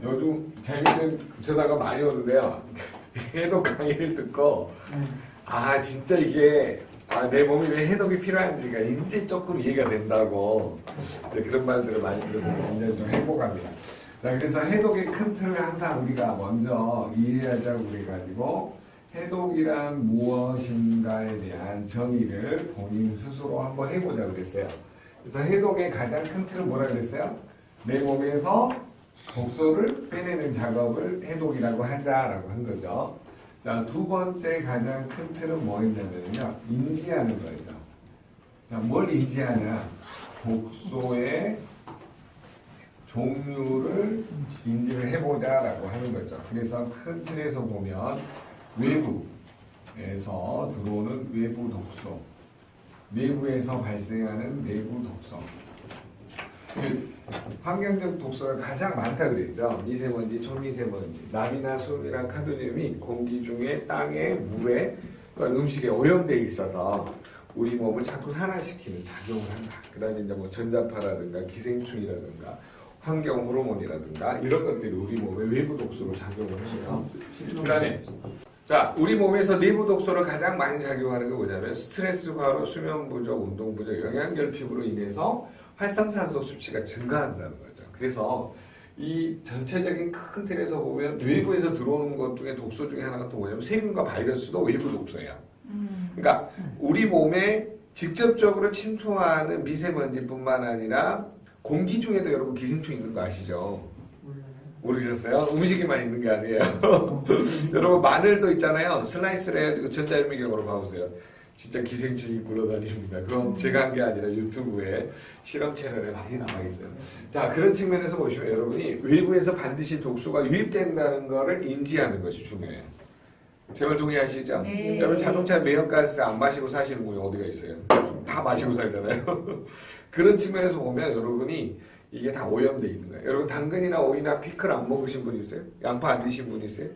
요즘 재밌는 전화가 많이 오는데요. 해독 강의를 듣고 진짜 이게 내 몸이 왜 해독이 필요한지가 이제 조금 이해가 된다고 그런 말들을 많이 들어서 굉장히 좀 행복합니다. 자, 그래서 해독의 큰 틀을 항상 우리가 먼저 이해하자고 그래가지고 해독이란 무엇인가에 대한 정의를 본인 스스로 한번 해보자고 그랬어요. 그래서 해독의 가장 큰 틀은 뭐라 그랬어요? 내 몸에서 독소를 빼내는 작업을 해독이라고 하자라고 한 거죠. 자, 두 번째 가장 큰 틀은 뭐였냐면요, 인지하는 거죠. 자, 뭘 인지하냐? 독소의 종류를 인지를 해보자라고 하는 거죠. 그래서 큰 틀에서 보면 외부에서 들어오는 외부 독소, 내부에서 발생하는 내부 독소, 즉 환경적 독소가 가장 많다 그랬죠. 미세먼지, 초미세먼지, 남이나 수음이랑 카드뮴이 공기 중에 땅에, 물에, 또한 음식에 오염되어 있어서 우리 몸을 자꾸 산화시키는 작용을 한다. 그 다음에 이제 뭐 전자파라든가 기생충이라든가 환경 호르몬이라든가 이런 것들이 우리 몸에 외부 독소로 작용을 해요. 그 다음에 자, 우리 몸에서 내부 독소로 가장 많이 작용하는 게 뭐냐면 스트레스 과로, 수면 부족, 운동 부족, 영양결핍으로 인해서 활성산소 수치가 증가한다는 거죠. 그래서 이 전체적인 큰 틀에서 보면 외부에서 들어오는 것 중에 독소 중에 하나가 또 뭐냐면 세균과 바이러스도 외부 독소예요. 그러니까 우리 몸에 직접적으로 침투하는 미세먼지뿐만 아니라 공기 중에도 여러분 기생충 있는 거 아시죠? 모르셨어요? 음식에만 있는 게 아니에요. 여러분 마늘도 있잖아요. 슬라이스를 해가지고 전자현미경으로 봐보세요. 진짜 기생충이 굴러다닙니다. 그럼 제가 한 게 아니라 유튜브에 실험 채널에 많이 나와 있어요. 자, 그런 측면에서 보시면 여러분이 외부에서 반드시 독소가 유입된다는 것을 인지하는 것이 중요해요. 제 말 동의하시죠? 네. 여러분 자동차 매연가스 안 마시고 사시는 분이 어디가 있어요? 다 마시고 살잖아요. 그런 측면에서 보면 여러분이 이게 다 오염되어 있는 거예요. 여러분 당근이나 오이나 피클 안 먹으신 분 있어요? 양파 안 드신 분 있어요?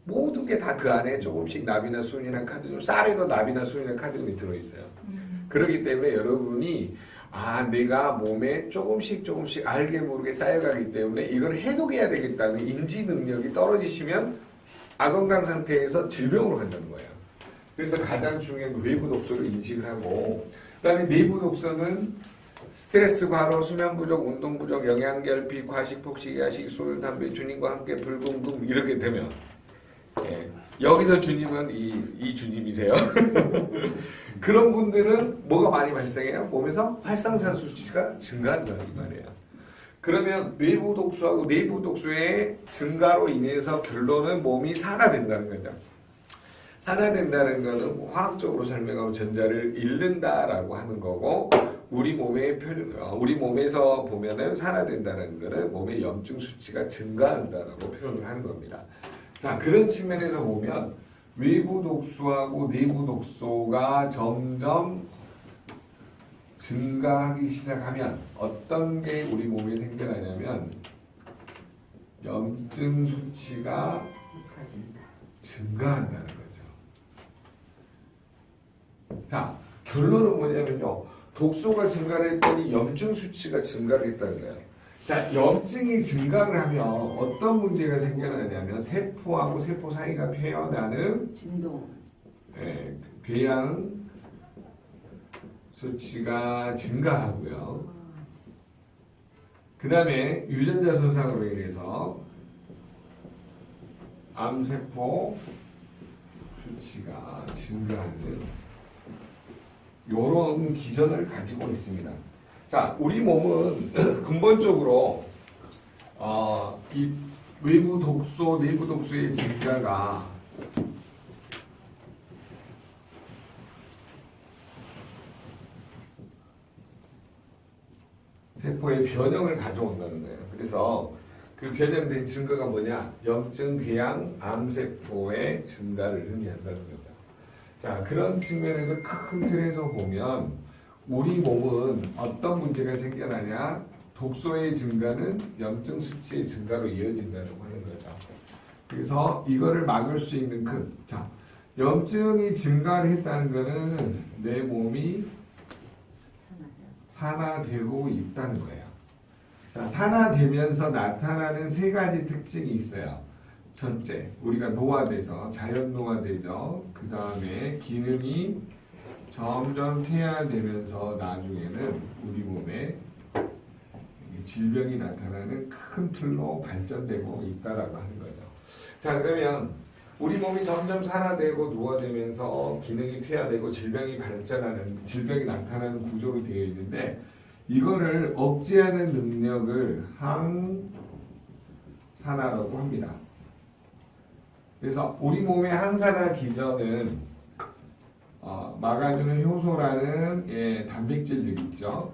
모든 게 다 그 안에 조금씩 납이나 수은이나 카드뮴, 쌀에도 납이나 수은이나 카드뮴이 들어있어요. 그렇기 때문에 여러분이 내가 몸에 조금씩 알게 모르게 쌓여가기 때문에 이걸 해독해야 되겠다는 인지 능력이 떨어지시면 아건강 상태에서 질병으로 간다는 거예요. 그래서 가장 중요한 외부 독소를 인식을 하고, 그 다음에 내부 독소는 스트레스 과로, 수면 부족, 운동 부족, 영양결핍, 과식, 폭식, 야식, 술, 담배, 주님과 함께 불금금 이렇게 되면 여기서 주님은 이 주님이세요. 그런 분들은 뭐가 많이 발생해요? 몸에서 활성산소 수치가 증가한다는 말이에요. 그러면 외부 독소하고 내부 독소의 증가로 인해서 결론은 몸이 산화된다는 거죠. 산화된다는 것은 화학적으로 설명하면 전자를 잃는다라고 하는 거고, 우리 몸에서 보면은 산화된다는 것은 몸의 염증 수치가 증가한다라고 표현을 하는 겁니다. 자, 그런 측면에서 보면 외부 독소하고 내부 독소가 점점 증가하기 시작하면 어떤 게 우리 몸에 생겨나냐면 염증 수치가 증가한다는 거죠. 자, 결론은 뭐냐면요, 독소가 증가를 했더니 염증 수치가 증가를 했다는 거예요. 자, 염증이 증가를 하면 어떤 문제가 생겨나냐면 세포하고 세포 사이가 표현하는 진동, 궤양 수치가 증가하고요. 그 다음에 유전자 손상으로 인해서 암세포 수치가 증가하는 이런 기전을 가지고 있습니다. 자, 우리 몸은 근본적으로 이 외부 독소, 내부 독소의 증가가 세포의 변형을 가져온다는 거예요. 그래서 그 변형된 증거가 뭐냐? 염증, 궤양, 암세포의 증가를 의미한다는 거죠. 자, 그런 측면에서 큰 틀에서 보면 우리 몸은 어떤 문제가 생겨나냐? 독소의 증가는 염증 수치의 증가로 이어진다고 하는 거죠. 그래서 이거를 막을 수 있는 자, 염증이 증가를 했다는 거는 내 몸이 산화되고 있다는 거예요. 자, 산화되면서 나타나는 세 가지 특징이 있어요. 첫째, 우리가 노화돼서 자연 노화되죠. 그 다음에 기능이 점점 퇴화되면서 나중에는 우리 몸에 질병이 나타나는 큰 틀로 발전되고 있다라고 하는 거죠. 자, 그러면 우리 몸이 점점 산화되고 노화되면서 기능이 퇴화되고 질병이 나타나는 구조로 되어 있는데, 이거를 억제하는 능력을 항산화라고 합니다. 그래서 우리 몸의 항산화 기전은 막아주는 효소라는 단백질들이 있죠.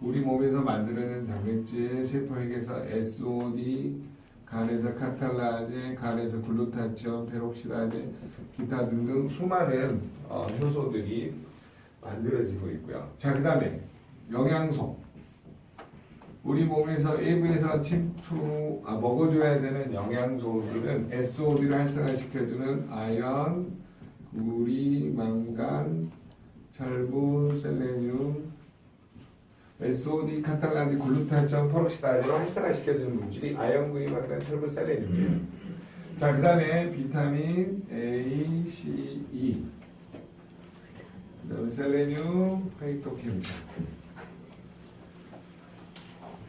우리 몸에서 만들어낸 단백질, 세포핵에서 SOD, 간에서 카탈라제, 간에서 글루타치온, 페록시다제, 기타 등등 수많은 효소들이 만들어지고 있고요. 자, 그 다음에 영양소. 우리 몸에서 외부에서 먹어줘야 되는 영양소들은 SOD를 활성화시켜주는 아연, 구리, 망간, 철분, 셀레늄, SOD, 카탈라제, 글루타치온, 페록시다제를 활성화시켜주는 물질이 아연, 구리, 망간, 철분, 셀레늄이에요. 자, 그 다음에 비타민 A, C, E, 그 다음에 셀레늄, 페이토케미칼.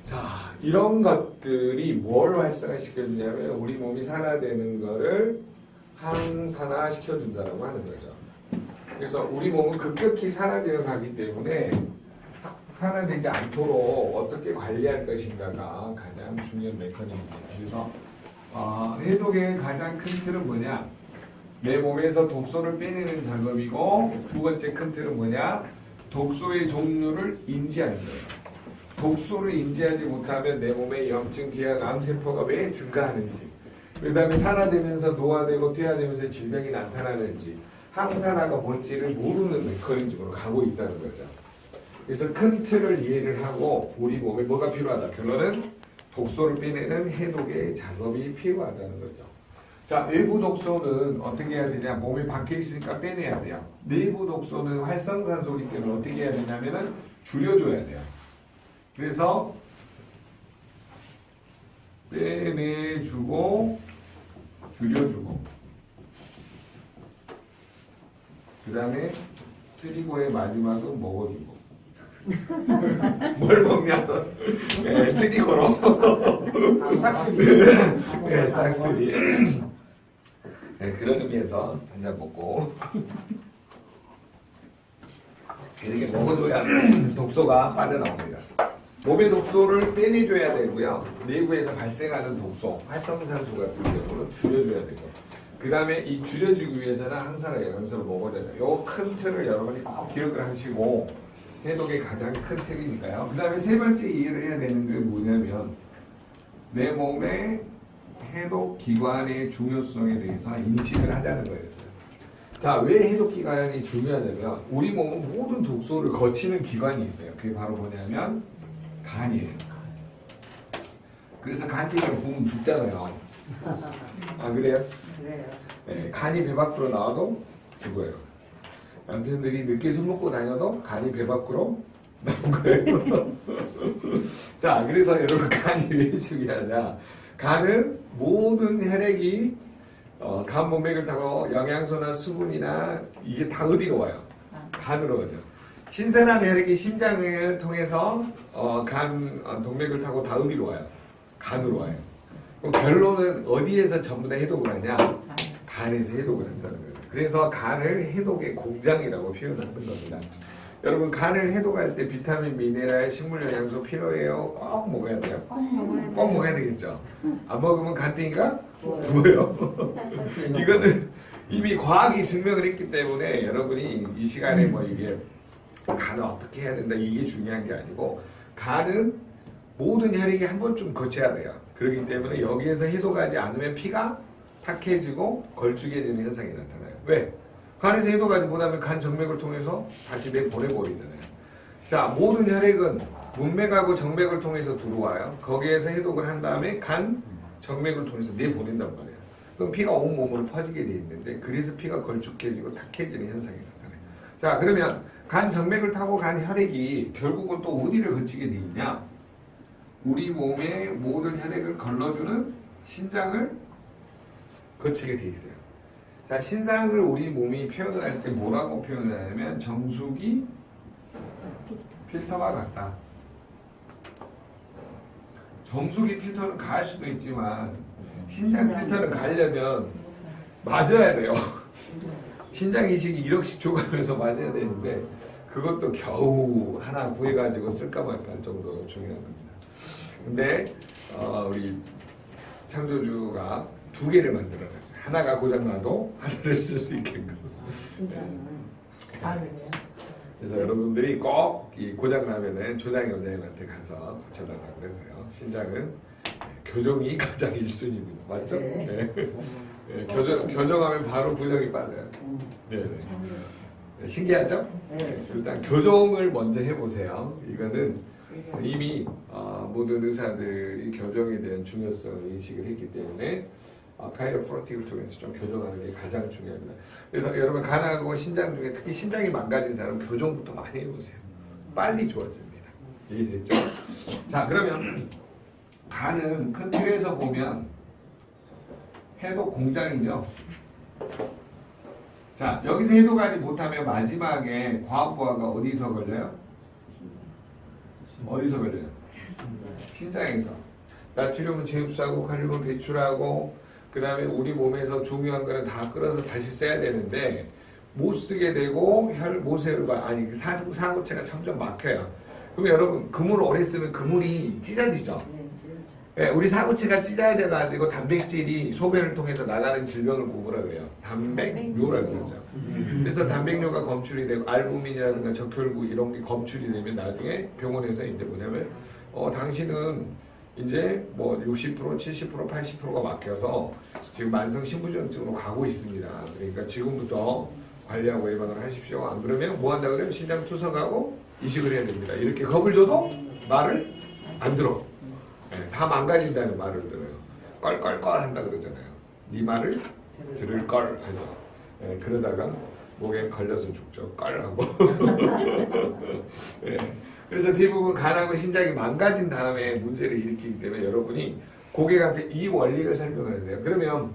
자, 이런 것들이 뭘 활성화시켜주냐면 우리 몸이 산화되는 거를 항산화시켜준다고 하는 거죠. 그래서 우리 몸은 급격히 산화되어 가기 때문에 산화되지 않도록 어떻게 관리할 것인가가 가장 중요한 메커니즘입니다. 그래서 해독의 가장 큰 틀은 뭐냐? 내 몸에서 독소를 빼내는 작업이고, 두 번째 큰 틀은 뭐냐? 독소의 종류를 인지하는 거예요. 독소를 인지하지 못하면 내 몸의 염증, 기혈, 암세포가 왜 증가하는지, 그 다음에 산화되면서 노화되고 퇴화되면서 질병이 나타나는지, 항산화가 뭔지를 모르는 메커니즘으로 가고 있다는 거죠. 그래서 큰 틀을 이해를 하고 우리 몸에 뭐가 필요하다? 결론은 독소를 빼내는 해독의 작업이 필요하다는 거죠. 자, 외부 독소는 어떻게 해야 되냐? 몸에 박혀 있으니까 빼내야 돼요. 내부 독소는 활성산소이기 때문에 어떻게 해야 되냐면은 줄여줘야 돼요. 그래서 빼내주고 줄여주고, 그 다음에 쓰리고의 마지막은 먹어주고. 뭘 먹냐? 네, 쓰리고로. 싹쓸이. 네, 싹쓸이. 네, 그런 의미에서 한잔 먹고. 이렇게 먹어줘야 독소가 빠져나옵니다. 몸의 독소를 빼내줘야 되고요. 내부에서 발생하는 독소, 활성산소 같은 경우는 줄여줘야 되고, 그 다음에 이 줄여주기 위해서는 항산화 영양소를 먹어야 돼요. 요 큰 틀을 여러분이 꼭 기억을 하시고, 해독의 가장 큰 틀이니까요. 그 다음에 세 번째 이해를 해야 되는 게 뭐냐면, 내 몸의 해독 기관의 중요성에 대해서 인식을 하자는 거였어요. 자, 왜 해독 기관이 중요하냐면, 우리 몸은 모든 독소를 거치는 기관이 있어요. 그게 바로 뭐냐면 간이에요. 그래서 간 때문에 부으면 죽잖아요. 안 그래요? 그래요. 네, 간이 배 밖으로 나와도 죽어요. 남편들이 늦게 술 먹고 다녀도 간이 배 밖으로 나온 거예요. 자, 그래서 여러분, 간이 왜 중요하냐? 간은 모든 혈액이 간 문맥을 타고 영양소나 수분이나 이게 다 어디로 와요? 간으로 오죠. 신선한 혈액이 심장을 통해서 간 동맥을 타고 다 어디로 와요? 간으로 와요. 그럼 결론은 어디에서 전부 다 해독을 하냐? 간에서 해독을 한다는 거예요. 그래서 간을 해독의 공장이라고 표현하는 겁니다. 여러분, 간을 해독할 때 비타민, 미네랄, 식물 영양소 필요해요? 꼭 먹어야 돼요? 꼭 먹어야 되겠죠? 안 먹으면 간땡이가 부어요. 이거는 이미 과학이 증명을 했기 때문에 여러분이 이 시간에 뭐 이게 간을 어떻게 해야 된다 이게 중요한 게 아니고, 간은 모든 혈액이 한 번쯤 거쳐야 돼요. 그렇기 때문에 여기에서 해독하지 않으면 피가 탁해지고 걸쭉해지는 현상이 나타나요. 왜? 간에서 해독하지 못하면 간 정맥을 통해서 다시 내 보내버리잖아요. 자, 모든 혈액은 문맥하고 정맥을 통해서 들어와요. 거기에서 해독을 한 다음에 간 정맥을 통해서 내보낸단 말이에요. 그럼 피가 온 몸으로 퍼지게 돼 있는데, 그래서 피가 걸쭉해지고 탁해지는 현상이 나타나요. 자, 그러면 간 정맥을 타고 간 혈액이 결국은 또 어디를 거치게 돼 있냐? 우리 몸의 모든 혈액을 걸러주는 신장을 거치게 돼 있어요. 자, 신장을 우리 몸이 표현을 할 때 뭐라고 표현을 하냐면 정수기 필터와 같다. 정수기 필터는 가할 수도 있지만 신장 필터를 가려면 맞아야 돼요. 신장 이식이 1억씩 줘가면서 맞아야 되는데 그것도 겨우 하나 구해가지고 쓸까 말까 할 정도로 중요한 겁니다. 근데 우리 창조주가 2개를 만들어놨어요. 하나가 고장나도 하나를 쓸 수 있게끔. 그래서 여러분들이 꼭 이 고장나면은 조장희 원장님한테 가서 고쳐달라고 그러세요. 신장은 교정이 가장 1순위입니다. 맞죠? 네. 네, 교정하면 바로 부정이 빠져요. 네. 신기하죠? 네. 일단 교정을 먼저 해보세요. 이거는 이미 모든 의사들이 교정에 대한 중요성을 인식을 했기 때문에 카이로프라틱을 통해서 좀 교정하는 게 가장 중요합니다. 그래서 여러분 간하고 신장 중에 특히 신장이 망가진 사람은 교정부터 많이 해보세요. 빨리 좋아집니다. 이해됐죠? 자, 그러면 간은 큰 틀에서 보면 해독 공장이죠. 자, 여기서 해독하지 못하면 마지막에 과부하가 어디서 걸려요? 어디서 걸려요? 신장에서. 나트륨은 재흡수하고 칼륨은 배출하고 그 다음에 우리 몸에서 중요한 거는 다 끌어서 다시 써야 되는데 못 쓰게 되고 그 사구체가 점점 막혀요. 그럼 여러분 그물을 오래 쓰면 그물이 찢어지죠. 네, 우리 사구체가 찢어져가지고 단백질이 소변을 통해서 나가는 질병을 뭐라 그래요? 단백뇨라 그러죠. 그래서 단백뇨가 검출이 되고 알부민이라든가 적혈구 이런 게 검출이 되면 나중에 병원에서 이제 뭐냐면 당신은 이제 뭐 60%, 70%, 80%가 막혀서 지금 만성 신부전증으로 가고 있습니다. 그러니까 지금부터 관리하고 예방을 하십시오. 안 그러면 뭐 한다 그래요? 신장 투석하고 이식을 해야 됩니다. 이렇게 겁을 줘도 말을 안 들어. 네, 다 망가진다는 말을 들어요. 껄껄껄 한다 그러잖아요. 네 말을 들을 걸 하죠. 네, 그러다가 목에 걸려서 죽죠. 껄 하고. 네. 그래서 대부분 간하고 신장이 망가진 다음에 문제를 일으키기 때문에 여러분이 고객한테 이 원리를 설명하세요. 그러면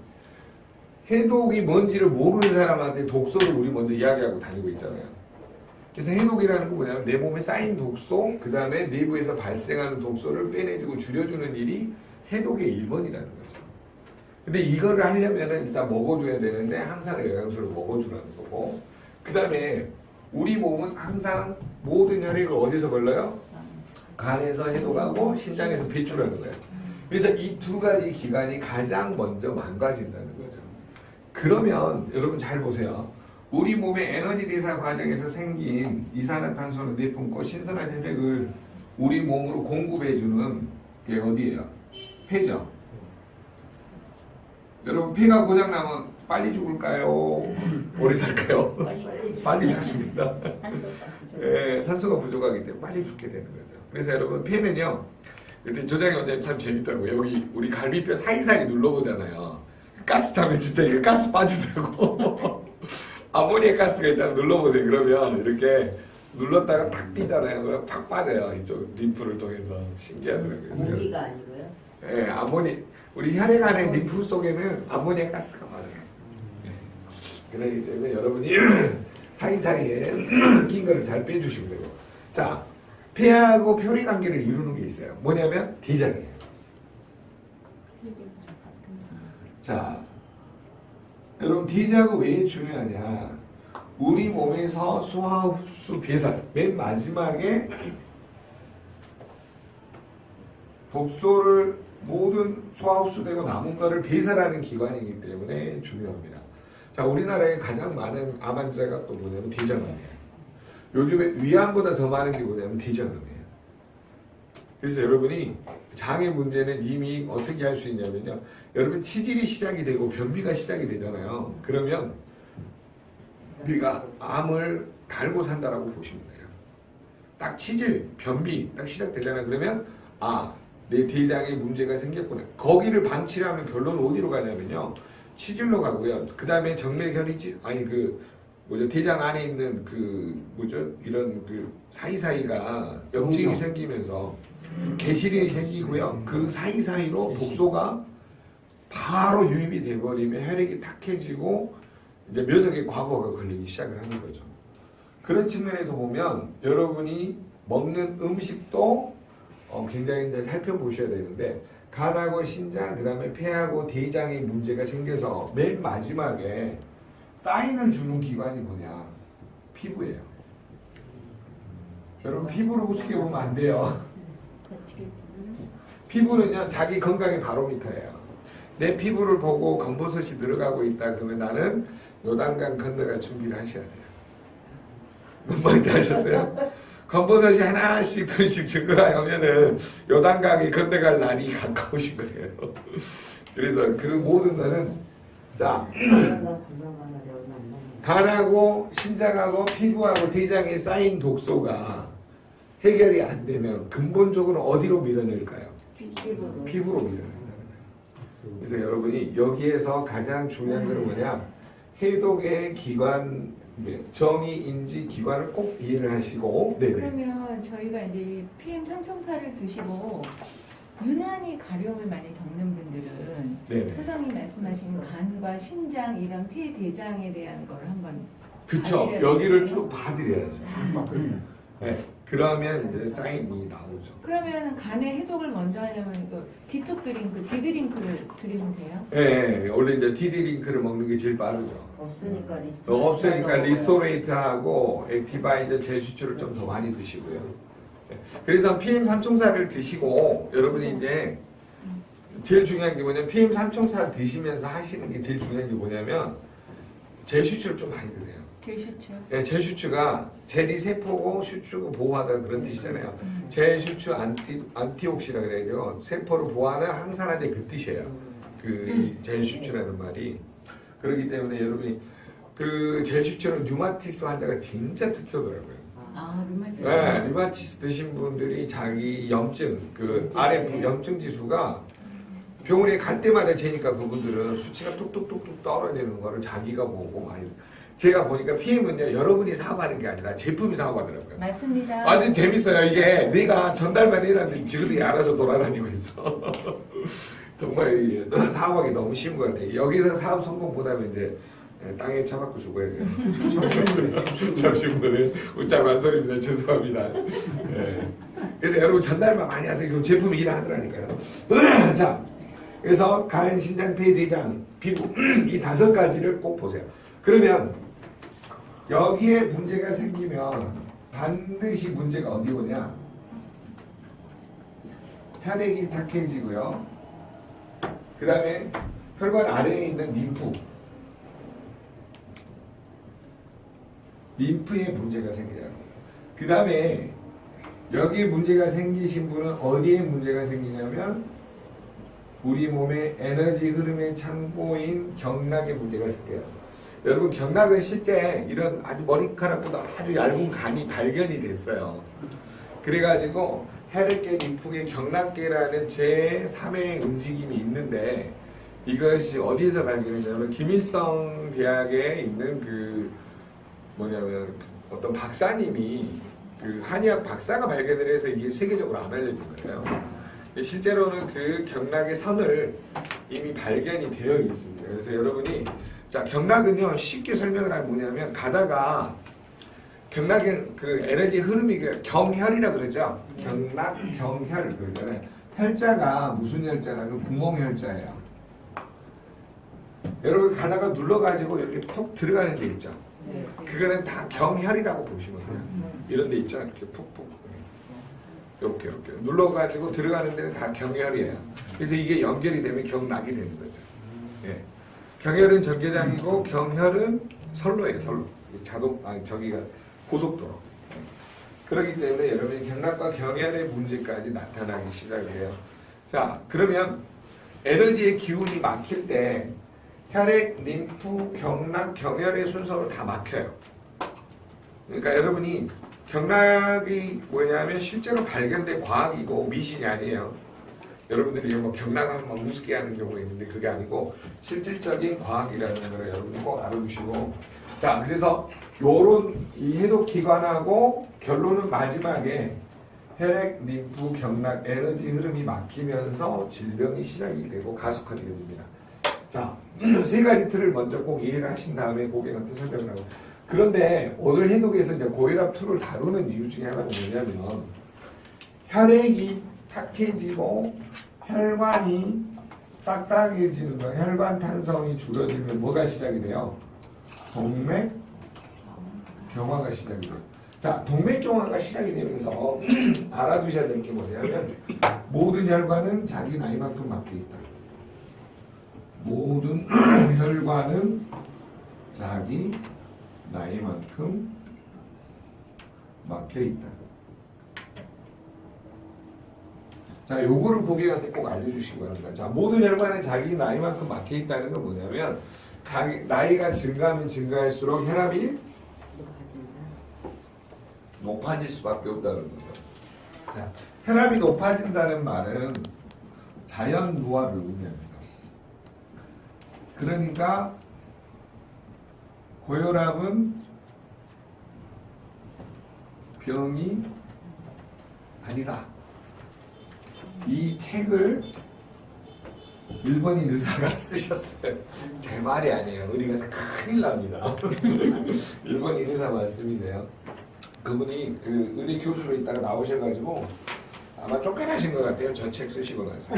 해독이 뭔지를 모르는 사람한테 독소를 우리 먼저 이야기하고 다니고 있잖아요. 그래서 해독이라는 건 뭐냐면 내 몸에 쌓인 독소, 그 다음에 내부에서 발생하는 독소를 빼내주고 줄여주는 일이 해독의 1번이라는 거죠. 근데 이거를 하려면은 일단 먹어줘야 되는데 항상 영양소를 먹어주라는 거고, 그 다음에 우리 몸은 항상 모든 혈액을 어디서 걸러요? 간에서 해독하고 신장에서 배출하는 거예요. 그래서 이 2가지 기관이 가장 먼저 망가진다는 거죠. 그러면 여러분 잘 보세요. 우리 몸의 에너지 대사 과정에서 생긴 이산화탄소를 내뿜고 신선한 혈액을 우리 몸으로 공급해주는 게 어디예요? 폐죠. 여러분 폐가 고장나면 빨리 죽을까요? 오래 살까요? 빨리 죽습니다. 네, 산소가 부족하기 때문에 빨리 죽게 되는 거죠. 그래서 여러분 폐는요, 그때 조장희 원장님 참 재밌더라고요. 여기 우리 갈비뼈 사이사이 눌러보잖아요. 가스 차면 진짜 이거 가스 빠지더라고. 아모니아 가스가 있잖아요. 눌러보세요. 그러면 이렇게 눌렀다가 탁 뛰잖아요. 그럼 탁 빠져요. 이쪽 림프를 통해서. 신기하더라고요. 공기가 아니고요. 네, 우리 혈액 안에 림프 속에는 아모니아 가스가 많아요. 네. 그렇기 때문에 여러분이 사이사이에 낀 거를 잘 빼주시면 되고. 자, 폐하고 표리 관계를 이루는 게 있어요. 뭐냐면 대장이에요. 자, 여러분 대장은 왜 중요하냐? 우리 몸에서 소화흡수 배설 맨 마지막에 독소를 모든 소화흡수되고 남은 거를 배설하는 기관이기 때문에 중요합니다. 자, 우리나라에 가장 많은 암 환자가 또 뭐냐면 대장암이에요. 요즘에 위암보다 더 많은 게 뭐냐면 대장암이에요. 그래서 여러분이 장의 문제는 이미 어떻게 할 수 있냐면요. 여러분 치질이 시작이 되고 변비가 시작이 되잖아요. 그러면 우리가 암을 달고 산다라고 보시면 돼요. 딱 치질, 변비 딱 시작되잖아요. 그러면 내 대장에 문제가 생겼구나. 거기를 방치를 하면 결론은 어디로 가냐면요. 치질로 가고요. 그 다음에 정맥혈이 뭐죠? 대장 안에 있는 그 뭐죠? 이런 그 사이사이가 염증이 생기면서 개실이 생기고요. 그 사이사이로 독소가 바로 유입이 돼버리면 혈액이 탁해지고 이제 면역의 과부하가 걸리기 시작을 하는 거죠. 그런 측면에서 보면 여러분이 먹는 음식도 굉장히 이제 살펴보셔야 되는데 간하고 신장, 그 다음에 폐하고 대장에 문제가 생겨서 맨 마지막에 사인을 주는 기관이 뭐냐? 피부예요. 여러분 피부를 우습게 보면 안 돼요. 피부는요 자기 건강의 바로미터예요. 내 피부를 보고 검버섯이 들어가고 있다 그러면 나는 요단강 건너갈 준비를 하셔야 돼요. 뭔 말인지 아셨어요? 검버섯이 하나씩 둘씩 증거하면은 요단강이 건너갈 날이 가까우신 거예요. 그래서 그 모든 거는 자 간하고 신장하고 피부하고 대장에 쌓인 독소가 해결이 안 되면 근본적으로 어디로 밀어낼까요? 피부로 밀어낸다는 거예요. 그래서 여러분이 여기에서 가장 중요한 건 뭐냐? 해독의 기관, 정의, 인지, 기관을 꼭 이해를 하시고 네네. 그러면 저희가 이제 PM 삼총사를 드시고 유난히 가려움을 많이 겪는 분들은 네네. 소장님 말씀하신 간과 신장 이런 폐 대장에 대한 걸 한번 그쵸. 봐드려야 여기를 되겠네요. 쭉 봐드려야죠. 네. 그러면 이제 사인이 나오죠. 그러면 간의 해독을 먼저 하려면 이거 디톡 드링크, 디드링크를 드리면 돼요? 네. 원래 이제 TD링크를 먹는 게 제일 빠르죠. 없으니까 없으니까 리스토레이트하고 액티바이저 제수출을 좀 더 많이 드시고요. 네. 그래서 PM 삼총사를 드시고 여러분이 이제 제일 중요한 게 뭐냐면 PM 삼총사 드시면서 하시는 게 제일 중요한 게 뭐냐면 제수출을 좀 많이 드세요. 제슈츠요? 네, 제슈츠가 젤이 세포고 슈츠가 보호하다 그런 뜻이잖아요. 제슈츠 안티옥시라 그래요. 세포를 보호하는 항산화제 그 뜻이에요. 그 제슈츠라는 말이. 그렇기 때문에 여러분이 그 제슈츠는 류마티스 환자가 진짜 특효더라고요. 아, 류마티스. 네, 류마티스 드신 분들이 자기 염증, 그 RF 염증 지수가 병원에 갈 때마다 재니까 그분들은 수치가 뚝뚝뚝뚝 떨어지는 거를 자기가 보고 많이. 제가 보니까 PM은요 여러분이 사업하는 게 아니라 제품이 사업하더라고요. 맞습니다. 아주 재밌어요. 이게 내가 전달만 해놨는데 지들이 알아서 돌아다니고 있어. 정말 이게 사업하기 너무 쉬운 것 같아요. 여기서 사업 성공보다는 이제 땅에 처박고 죽어야 돼요. 점심분에 웃자고 한 소리입니다. 죄송합니다. 예. 그래서 여러분 전달만 많이 하세요. 그럼 제품이 일하더라니까요. 자, 그래서 간, 신장, 폐, 대장, 피부 이 5가지를 꼭 보세요. 그러면 여기에 문제가 생기면 반드시 문제가 어디 오냐? 혈액이 탁해지고요. 그 다음에 혈관 아래에 있는 림프에 문제가 생겨요. 그 다음에 여기에 문제가 생기신 분은 어디에 문제가 생기냐면 우리 몸의 에너지 흐름의 창고인 경락에 문제가 생겨요. 여러분 경락은 실제 이런 아주 머리카락보다 아주 얇은 간이 발견이 됐어요. 그래가지고 혈액계, 림프계, 경락계라는 제3의 움직임이 있는데 이것이 어디서 발견했냐면 김일성 대학에 있는 그 뭐냐면 어떤 박사님이 그 한의학 박사가 발견을 해서 이게 세계적으로 안 알려진 거예요. 실제로는 그 경락의 선을 이미 발견이 되어 있습니다. 그래서 여러분이 자, 경락은요, 쉽게 설명을 하면 뭐냐면, 가다가, 경락의 그 에너지 흐름이 경혈이라 그러죠? 경락, 경혈, 그러잖아요. 혈자가 무슨 혈자냐면 구멍혈자예요. 여러분, 가다가 눌러가지고 이렇게 푹 들어가는 데 있죠? 네. 그거는 다 경혈이라고 보시면 돼요. 이런 데 있죠? 이렇게 푹푹. 이렇게. 눌러가지고 들어가는 데는 다 경혈이에요. 그래서 이게 연결이 되면 경락이 되는 거죠. 예. 경혈은 전개장이고 경혈은 선로예요. 선로. 저기가 고속도로. 그렇기 때문에 여러분이 경락과 경혈의 문제까지 나타나기 시작을 해요. 자, 그러면 에너지의 기운이 막힐 때 혈액, 림프, 경락, 경혈의 순서로 다 막혀요. 그러니까 여러분이 경락이 뭐냐면 실제로 발견된 과학이고 미신이 아니에요. 여러분들이 이거 뭐 경락하면 막 우습게 하는 경우가 있는데 그게 아니고 실질적인 과학이라는 걸 여러분이 꼭 알아두시고 자 그래서 요런 이 해독 기관하고 결론은 마지막에 혈액, 림프, 경락, 에너지 흐름이 막히면서 질병이 시작이 되고 가속화되게 됩니다. 자, 세 가지 틀을 먼저 꼭 이해를 하신 다음에 고객한테 설명을 하고 그런데 오늘 해독에서 이제 고혈압 툴을 다루는 이유 중에 하나는 뭐냐면 혈액이 탁해지고 혈관이 딱딱해지는 거, 혈관 탄성이 줄어들면 뭐가 시작이 돼요? 동맥 경화가 시작이 돼요. 자, 동맥 경화가 시작이 되면서 알아두셔야 될 게 뭐냐면 모든 혈관은 자기 나이만큼 막혀 있다. 모든 혈관은 자기 나이만큼 막혀 있다. 자, 요거를 고객한테 꼭 알려주시기 바랍니다. 자, 모든 혈관은 자기 나이만큼 막혀 있다는 건 뭐냐면 자기 나이가 증가하면 증가할수록 혈압이 높아질 수밖에 없다는 거죠. 자, 혈압이 높아진다는 말은 자연 노화를 의미합니다. 그러니까 고혈압은 병이 아니다. 이 책을 일본인 의사가 쓰셨어요. 제 말이 아니에요. 어디 가서 큰일 납니다. 일본인 의사 말씀이세요. 그분이 그 의대 교수로 있다가 나오셔가지고 아마 쫓겨나신 것 같아요. 저 책 쓰시고 나서.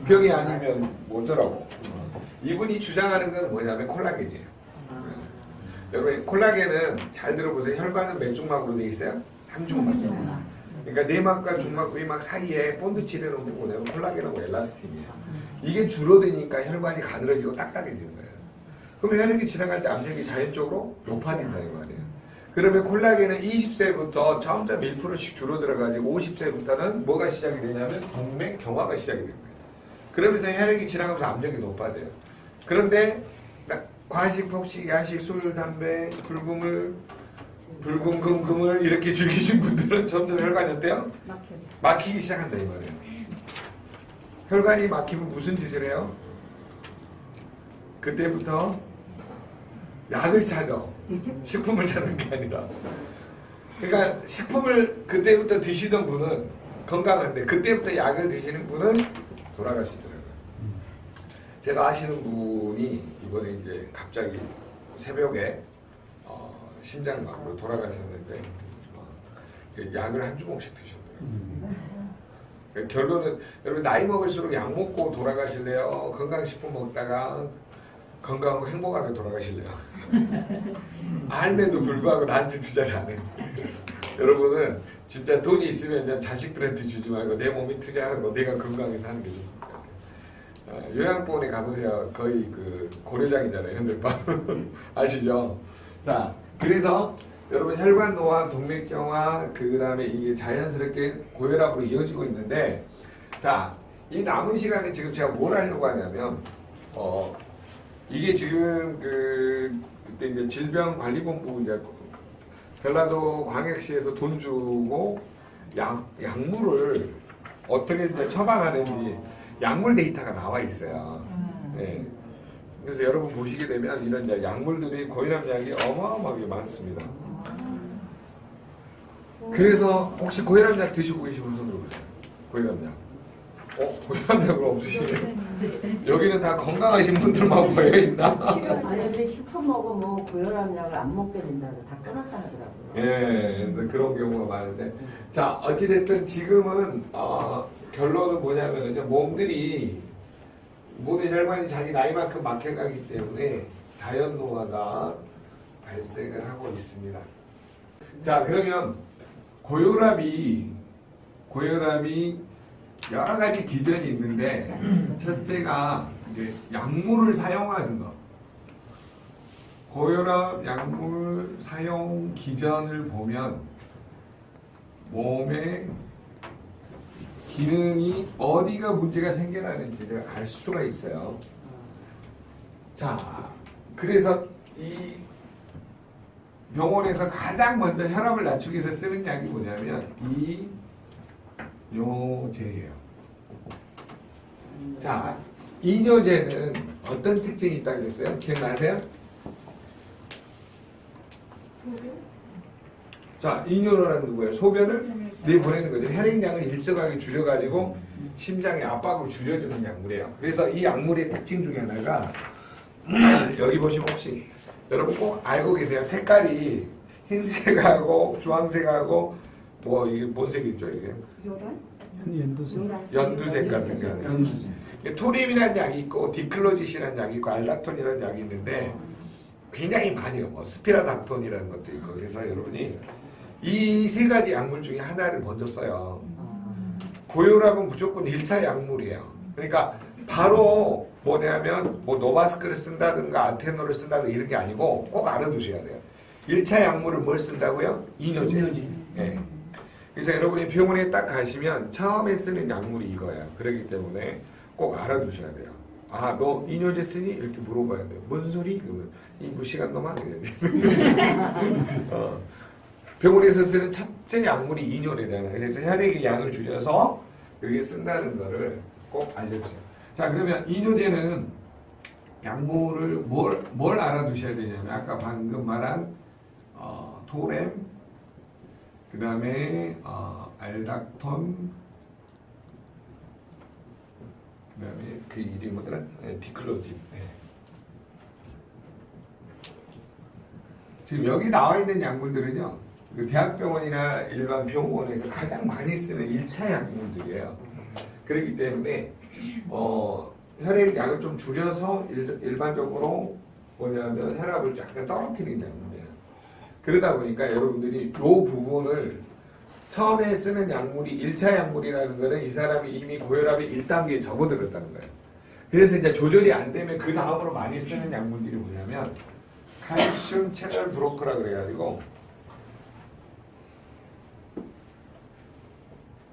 병이 아니면 뭐더라고. 이분이 주장하는 건 뭐냐면 콜라겐이에요. 여러분 콜라겐은 잘 들어보세요. 혈관은 몇 중막으로 돼 있어요? 3중막. 그러니까 내막과 중막, 외막 사이에 본드 칠해놓은 게 뭐냐면 콜라겐하고 엘라스틴이에요. 이게 줄어드니까 혈관이 가늘어지고 딱딱해지는 거예요. 그럼 혈액이 지나갈 때 압력이 자연적으로 높아진다 이 말이에요. 그러면 콜라겐은 20세부터 점점 1%씩 줄어들어가지고 50세부터는 뭐가 시작이 되냐면 동맥 경화가 시작이 됩니다. 그러면서 혈액이 지나가면서 압력이 높아져요. 그런데 과식, 폭식, 야식, 술, 담배, 불금을 금을 이렇게 즐기신 분들은 점점 혈관이 어때요? 막히기 시작한다 이 말이에요. 혈관이 막히면 무슨 짓을 해요? 그때부터 약을 찾아. 식품을 찾는 게 아니라. 그러니까 식품을 그때부터 드시던 분은 건강한데 그때부터 약을 드시는 분은 돌아가시더라고요. 제가 아시는 분이 이번에 이제 갑자기 새벽에 심장마비로 돌아가셨는데 약을 한 주먹씩 드셨더라고요. 그러니까 결론은 여러분 나이 먹을수록 약 먹고 돌아가실래요? 건강식품 먹다가 건강하고 행복하게 돌아가실래요? 알면도 불구하고 나한테 투자를 안 해요. 여러분은 진짜 돈이 있으면 그냥 자식들한테 주지 말고 내 몸이 투자하고 내가 건강히 사는 게 좋을 것 같아요. 요양병원에 가보세요. 거의 그 고려장이잖아요. 현대방. 아시죠? 자, 그래서 여러분 혈관 노화, 동맥경화, 그 다음에 이게 자연스럽게 고혈압으로 이어지고 있는데, 자, 이 남은 시간에 지금 제가 뭘 하려고 하냐면, 이게 지금 그때 이제 질병관리본부 이제 전라도 광역시에서 돈 주고 약물을 어떻게 이제 처방하는지 약물 데이터가 나와 있어요. 네. 그래서 여러분 보시게 되면 이런 이제 약물들이 고혈압 약이 어마어마하게 많습니다. 그래서 혹시 고혈압 약 드시고 계신 분 손 들어보세요. 고혈압 약. 고혈압 약은 없으시네. 여기는 다 건강하신 분들만 모여있나? 아니 근데 식품 먹으면 고혈압 약을 안 먹게 된다고 다 끊었다 하더라고요. 예, 그런 경우가 많은데. 자, 어찌됐든 지금은 결론은 뭐냐면요. 몸들이 모든 혈관이 자기 나이만큼 막혀가기 때문에 자연 노화가 발생을 하고 있습니다. 자, 그러면 고혈압이 여러 가지 기전이 있는데 첫째가 이제 약물을 사용하는 것. 고혈압 약물 사용 기전을 보면 몸의 기능이 어디가 문제가 생겨나는지를 알 수가 있어요. 자, 그래서 이 병원에서 가장 먼저 혈압을 낮추기 위해서 쓰는 약이 뭐냐면 이 이뇨제예요. 자, 이뇨제는 어떤 특징이 있다고 그랬어요? 기억나세요? 자, 이뇨라는 누구예요? 소변을 내보내는 거죠. 혈액량을 일정하게 줄여가지고 심장의 압박을 줄여주는 약물이에요. 그래서 이 약물의 특징 중에 하나가 여기 보시면 혹시 여러분 꼭 알고 계세요. 색깔이 흰색하고 주황색하고 뭐 이게 뭔 색이죠 이게? 연두색 같은 게 아니에요. 토림이라는 약이 있고 디클로짓이라는 약이 있고 알닥톤이라는 약이 있는데 굉장히 많이요. 뭐 스피라닥톤이라는 것도 있고 그래서 여러분이 이 세 가지 약물 중에 하나를 먼저 써요. 고혈압은 무조건 1차 약물이에요. 그러니까 바로 뭐냐면 뭐 노바스크를 쓴다든가 아테놀을 쓴다든가 이런 게 아니고 꼭 알아두셔야 돼요. 1차 약물을 뭘 쓴다고요? 이뇨제. 네. 그래서 여러분이 병원에 딱 가시면 처음에 쓰는 약물이 이거예요. 그렇기 때문에 꼭 알아두셔야 돼요. 아, 너 이뇨제 쓰니? 이렇게 물어봐야 돼요. 뭔 소리? 그러면 이 무식한 놈아? 병원에서 쓰는 첫째 약물이 이뇨제잖아요. 그래서 혈액의 양을 줄여서 여기에 쓴다는 거를 꼭 알려주세요. 자, 그러면 이뇨제는 약물을 뭘 알아두셔야 되냐면 아까 방금 말한 토렘, 그 다음에 알닥톤, 그 다음에 그 이름이 뭐더라? 디클로짓. 네. 지금 여기 나와 있는 약물들은요. 그 대학병원이나 일반 병원에서 가장 많이 쓰는 1차 약물들이에요. 그렇기 때문에 혈액 양을 좀 줄여서 일반적으로 뭐냐면 혈압을 약간 떨어뜨리는 약물이에요. 그러다 보니까 여러분들이 이 부분을 처음에 쓰는 약물이 1차 약물이라는 거는 이 사람이 이미 고혈압이 1단계에 접어들었다는 거예요. 그래서 이제 조절이 안 되면 그 다음으로 많이 쓰는 약물들이 뭐냐면 칼슘 채널 브로커라 그래가지고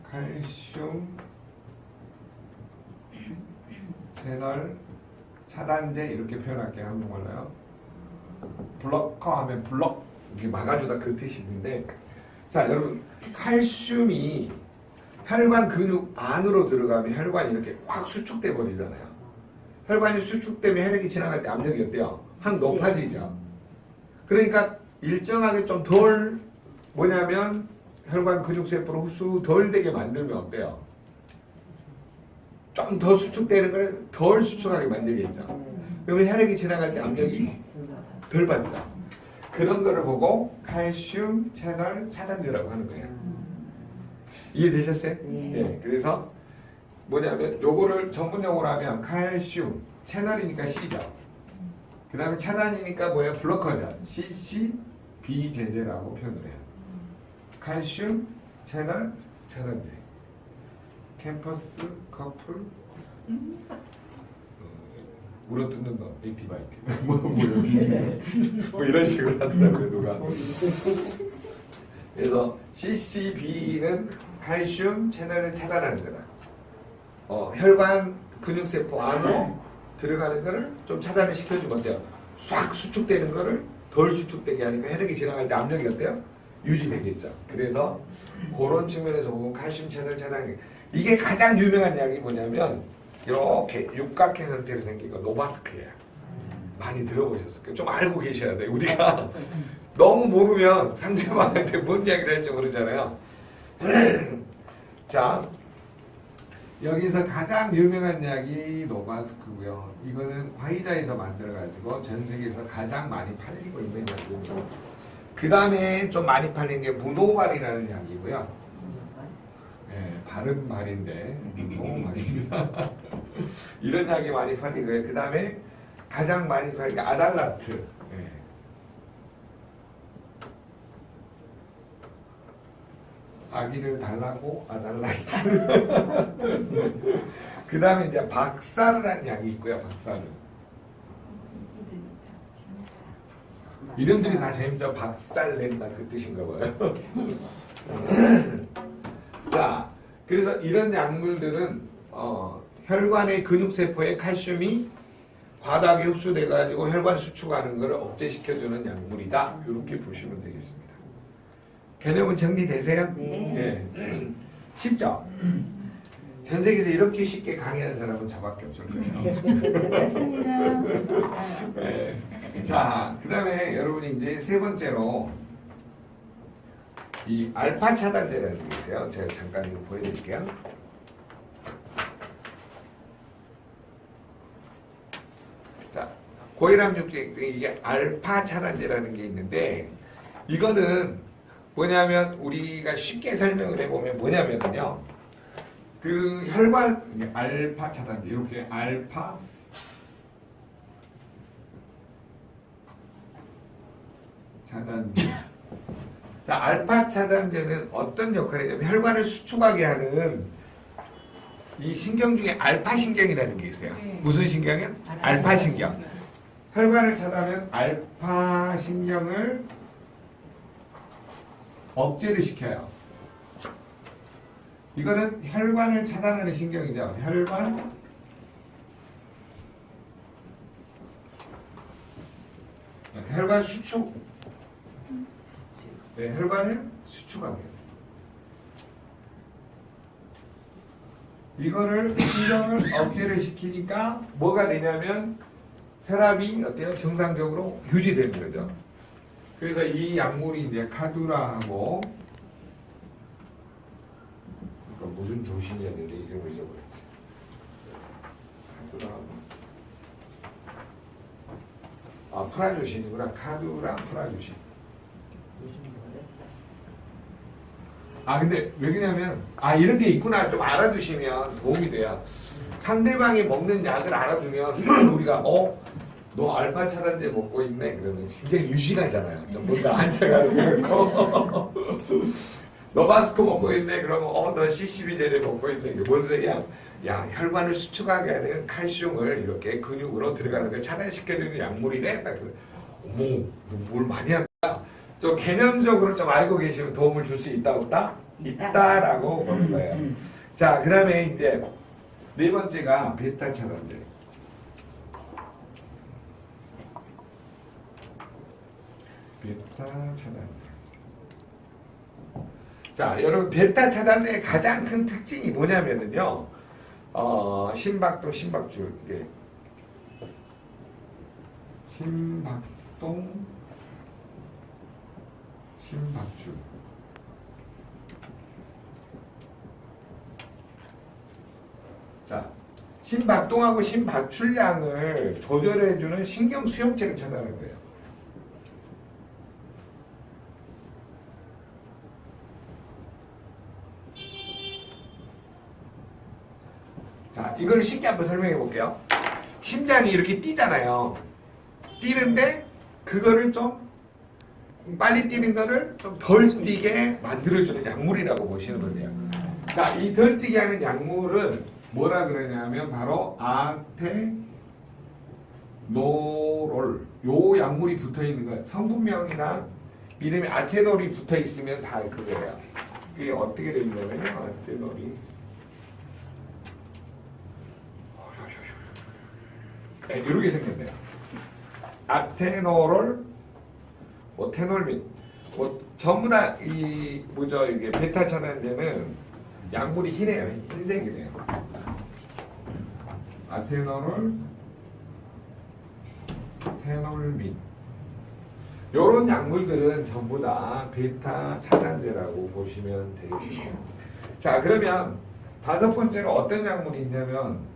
칼슘 채널 차단제 이렇게 표현할게요. 한번 몰라요. 블러커 하면 블럭 이렇게 막아주다 그 뜻이 있는데 자 여러분 칼슘이 혈관 근육 안으로 들어가면 혈관이 이렇게 확 수축돼 버리잖아요. 혈관이 수축되면 혈액이 지나갈 때 압력이 어때요? 확 높아지죠. 그러니까 일정하게 좀 덜 뭐냐면 혈관 근육세포로 흡수 덜 되게 만들면 어때요? 좀 더 수축되는 걸 덜 수축하게 만들겠죠. 그러면 혈액이 지나갈 때 압력이 덜 받죠. 그런 거를 보고 칼슘 채널 차단제라고 하는 거예요. 이해되셨어요? 네. 그래서 뭐냐면 요거를 전문용어로 하면 칼슘 채널이니까 C죠. 그 다음에 차단이니까 뭐예요? 블로커죠. CC 제제라고 표현을 해요. 칼슘 채널 차단제. 캠퍼스 커플 물어뜯는 거 액티바이트 뭐 이런 식으로 하더라고요 누가. 그래서 CCB는 칼슘 채널을 차단하는 거다. 혈관 근육세포 안으로 들어가는 거를 좀 차단을 시켜주면 어때요? 싹 수축되는 거를 덜 수축되게 하니까 혈액이 지나갈 때 압력이 어때요? 유지되겠죠. 그래서 그런 측면에서 보면 칼슘 채널 차단이 이게 가장 유명한 약이 뭐냐면 이렇게 육각형 형태로 생긴 거 노바스크예요. 많이 들어보셨을 거예요. 좀 알고 계셔야 돼요. 우리가 너무 모르면 상대방한테 뭔 이야기를 할지 모르잖아요. 자, 여기서 가장 유명한 약이 노바스크고요. 이거는 화이자에서 만들어가지고 전 세계에서 가장 많이 팔리고 있는 약이고요. 그 다음에 좀 많이 팔린 게 무노발이라는 약이고요. 네, 바른 말인데 무노발입니다. 이런 약이 많이 팔리고요. 그 다음에 가장 많이 팔린 게 아달라트. 네. 아기를 달라고 아달라트. 그 다음에 이제 박사르라는 약이 있고요. 박사르. 이름들이 다 재밌죠. 박살낸다 그 뜻인가 봐요. 자, 그래서 이런 약물들은 혈관의 근육세포에 칼슘이 과다하게 흡수돼가지고 혈관 수축하는 것을 억제시켜주는 약물이다. 이렇게 보시면 되겠습니다. 개념은 정리되세요? 네. 네. 쉽죠? 전 세계에서 이렇게 쉽게 강의하는 사람은 저밖에 없을 거예요. 맞습니다. 네. 자, 그 다음에 여러분이 이제 세 번째로 이 알파 차단제라는 게 있어요. 제가 잠깐 이거 보여드릴게요. 자, 고혈압육제 이게 알파 차단제라는 게 있는데 이거는 뭐냐면 우리가 쉽게 설명을 해보면 뭐냐면요. 그 혈관 알파 차단제 이렇게 알파 차단제. 자, 알파 차단제는 어떤 역할이냐면 혈관을 수축하게 하는 이 신경 중에 알파 신경이라는 게 있어요. 네. 무슨 신경이요? 알파 신경. 혈관을 차단하면 알파 신경을 억제를 시켜요. 이거는 혈관을 차단하는 신경이죠. 혈관 수축. 네, 혈관을 수축하게. 이거를 신경을 억제를 시키니까 뭐가 되냐면 혈압이 어때요? 정상적으로 유지되는 거죠. 그래서 이 약물이 이제 카두라하고 그러니까 무슨 조신이었는데 이름을 잊어버렸지. 카두라하고 프라조신이구나. 카두라 프라조신. 근데 왜 그러냐면 이런 게 있구나 좀 알아두시면 도움이 돼요. 상대방이 먹는 약을 알아두면 우리가 너 알파 차단제 먹고 있네 그러면 굉장히 유식하잖아요. 뭔가 앉아가지고 너 마스크 먹고 있네 그러면 너 C12제를 먹고 있네. 이게 뭔 소리야? 야, 혈관을 수축하게 하는 칼슘을 이렇게 근육으로 들어가는 걸 차단시켜주는 약물이래. 딱 그래. 어머, 너 뭘 많이 한다. 좀 개념적으로 좀 알고 계시면 도움을 줄 수 있다 없다? 있다라고 보는 거예요. 자, 그 다음에 이제 네 번째가 베타 차단제. 베타 차단제. 자, 여러분 베타 차단제의 가장 큰 특징이 뭐냐면은요. 심박동, 심박줄. 이게 심박동, 심박줄. 자, 심박동하고 심박출량을 조절해주는 신경 수용체를 차단하는 거예요. 자, 이걸 쉽게 한번 설명해 볼게요. 심장이 이렇게 뛰잖아요. 뛰는데 그거를 좀 빨리 뛰는 거를 좀 덜 뛰게 만들어주는 약물이라고 보시는 거예요. 자, 이 덜 뛰게 하는 약물은 뭐라 그러냐면 바로 아테노롤. 요 약물이 붙어 있는 거예요. 성분명이나 이름이 아테놀이 붙어 있으면 다 그거예요. 이게 어떻게 되냐면요. 아테놀이 네, 이렇게 생겼네요. 아테노롤, 테놀민, 전부 다 이게 베타 차단제는 약물이 흰해요. 흰색이네요. 아테노롤, 테놀민. 요런 약물들은 전부 다 베타 차단제라고 보시면 되겠습니다. 자, 그러면 다섯 번째로 어떤 약물이 있냐면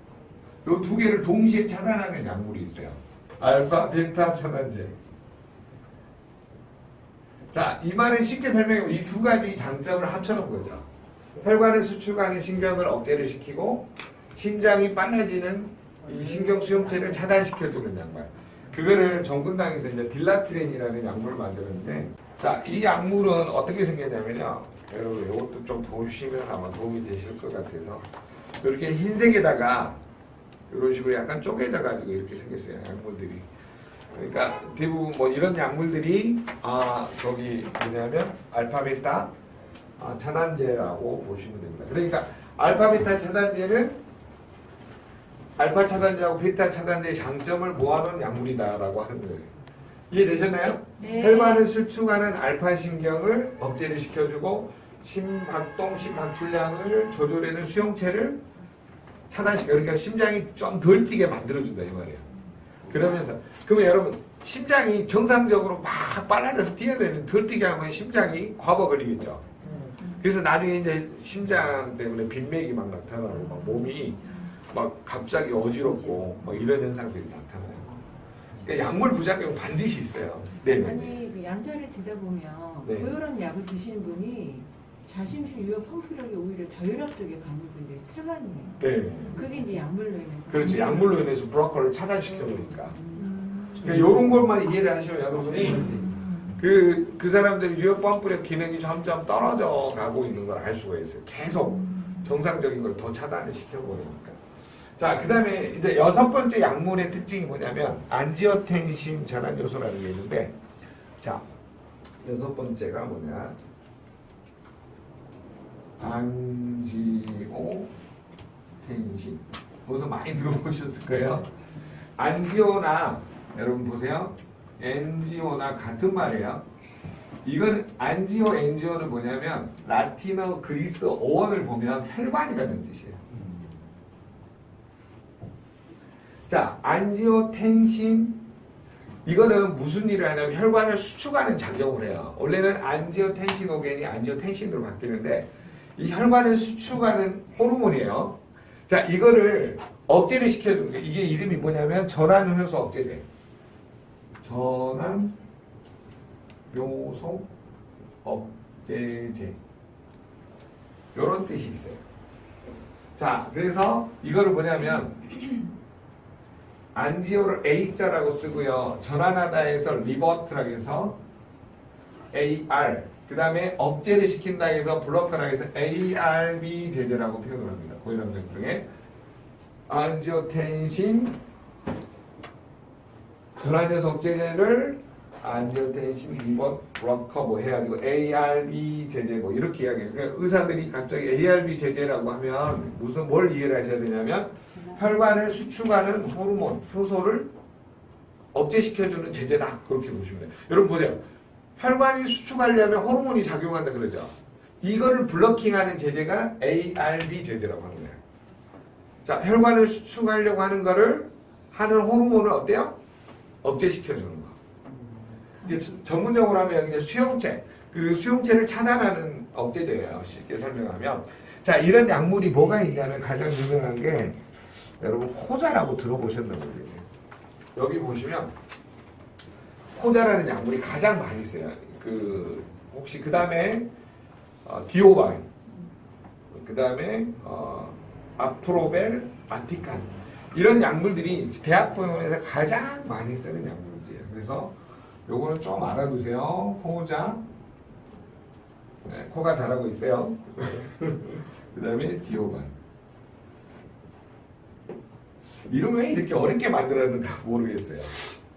요 두 개를 동시에 차단하는 약물이 있어요. 알파, 베타 차단제. 자, 이 말은 쉽게 설명해 이 두 가지 장점을 합쳐놓은 거죠. 혈관을 수축하는 신경을 억제를 시키고 심장이 빨라지는 이 신경 수용체를 차단시켜주는 약물. 그거를 정근당에서 이제 딜라트린이라는 약물을 만들었는데, 자, 이 약물은 어떻게 생겼냐면요. 여러분, 이것도 좀 보시면 아마 도움이 되실 것 같아서 이렇게 흰색에다가 이런 식으로 약간 쪼개져가지고 이렇게 생겼어요. 약물들이. 그러니까 대부분 뭐 이런 약물들이 저기 뭐냐면 알파베타 차단제라고 보시면 됩니다. 그러니까 알파베타 차단제는 알파 차단제하고 베타 차단제의 장점을 모아놓은 약물이다라고 하는 거예요. 이해되셨나요? 네. 혈관을 수축하는 알파 신경을 억제를 시켜주고 심박동, 심박출량을 조절하는 수용체를 차단시켜. 그러니까 심장이 좀 덜 뛰게 만들어준다 이 말이에요. 그러면서 그러면 여러분 심장이 정상적으로 막 빨라져서 뛰어야 되는 덜 뛰게 하면 심장이 과부 걸리겠죠. 그래서 나중에 이제 심장 때문에 빈맥이 막 나타나고 막 몸이 막 갑자기 어지럽고 막 이런 현상들이 나타나요. 그러니까 약물 부작용 반드시 있어요. 네. 아니 그 양자를 재다 보면 네. 고혈압 약을 드시는 분이 자심실 유효 펌프력이 오히려 저혈압 쪽에 가는 분들이 태반이에요. 네. 그게 이제 약물로 인해서. 그렇지. 약물로 인해서 브로커를 차단시켜 놓으니까. 그러니까 이런 것만 이해를 하시면 여러분이 그 사람들이 유효 펌프력 기능이 점점 떨어져 가고 있는 걸 알 수가 있어요. 계속 정상적인 걸 더 차단을 시켜버리니까. 자, 그 다음에 이제 6번째 약물의 특징이 뭐냐면 안지오텐신 전환 요소라는 게 있는데, 자, 6번째가 뭐냐? 안지오텐신. 거기서 많이 들어보셨을 거예요. 안지오나 여러분 보세요. 엔지오나 같은 말이에요. 이건 안지오, 엔지오는 뭐냐면 라틴어, 그리스 어원을 보면 혈관이라는 뜻이에요. 자, 안지오텐신 이거는 무슨 일을 하냐면 혈관을 수축하는 작용을 해요. 원래는 안지오텐신오겐이 안지오텐신으로 바뀌는데 이 혈관을 수축하는 호르몬이에요. 자, 이거를 억제를 시켜주는 게 이게 이름이 뭐냐면 전환효소 억제제. 전환 요소 억제제 요런 뜻이 있어요. 자, 그래서 이거를 뭐냐면 안지오를 A자라고 쓰고요. 전환하다 해서 리버트라고 해서 AR 그 다음에 억제를 시킨다 해서 블로커라고 해서 ARB 제제라고 표현을 합니다. 고혈압 중에 안지오텐신 전환효소 억제제를 안지오텐신 리버 블로커 뭐 해가지고 ARB 제제 뭐 이렇게 이야기해요. 그러니까 의사들이 갑자기 ARB 제제라고 하면 무슨 뭘 이해를 하셔야 되냐면 혈관을 수축하는 호르몬, 효소를 억제시켜주는 제제다. 그렇게 보시면 돼요. 여러분 보세요. 혈관이 수축하려면 호르몬이 작용한다 그러죠. 이거를 블러킹하는 제제가 ARB 제제라고 하는 거예요. 자, 혈관을 수축하려고 하는 거를 하는 호르몬을 어때요? 억제시켜주는 거. 이게 전문용어로 하면 그냥 수용체, 그 수용체를 차단하는 억제제예요. 쉽게 설명하면. 자, 이런 약물이 뭐가 있냐면 가장 유명한 게 여러분 호자라고 들어보셨나 모르겠네요. 여기 보시면 호자라는 약물이 가장 많이 있어요. 그 혹시 그 다음에 디오바인, 그 다음에 아프로벨, 아티칸 이런 약물들이 대학병원에서 가장 많이 쓰는 약물들이에요. 그래서 요거는 좀 알아두세요. 호자, 네, 코가 잘하고 있어요. 그 다음에 디오바인. 이름 왜 이렇게 어렵게 만들었는가 모르겠어요.